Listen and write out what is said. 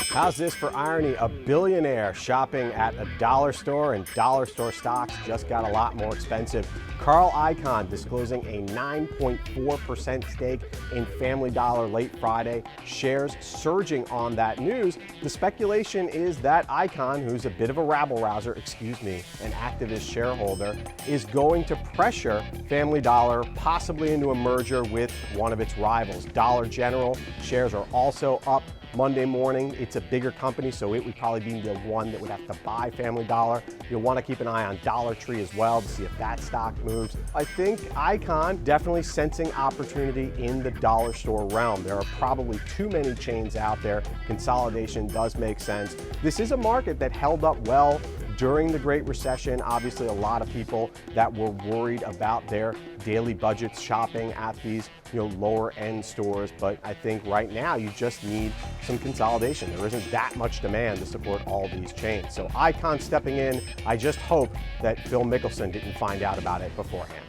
How's this for irony? A billionaire shopping at a dollar store, and dollar store stocks just got a lot more expensive. Carl Icahn disclosing a 9.4% stake in Family Dollar late Friday. Shares surging on that news. The speculation is that Icahn, who's a bit of a rabble-rouser, an activist shareholder, is going to pressure Family Dollar possibly into a merger with one of its rivals. Dollar General shares are also up Monday morning. It's a bigger company, so it would probably be the one that would have to buy Family Dollar. You'll want to keep an eye on Dollar Tree as well to see if that stock moves. I think Icahn definitely sensing opportunity in the dollar store realm. There are probably too many chains out there. Consolidation does make sense. This is a market that held up well during the Great Recession. Obviously, a lot of people that were worried about their daily budgets shopping at these lower end stores. But I think right now you just need some consolidation. There isn't that much demand to support all these chains. So Icahn stepping in. I just hope that Phil Mickelson didn't find out about it beforehand.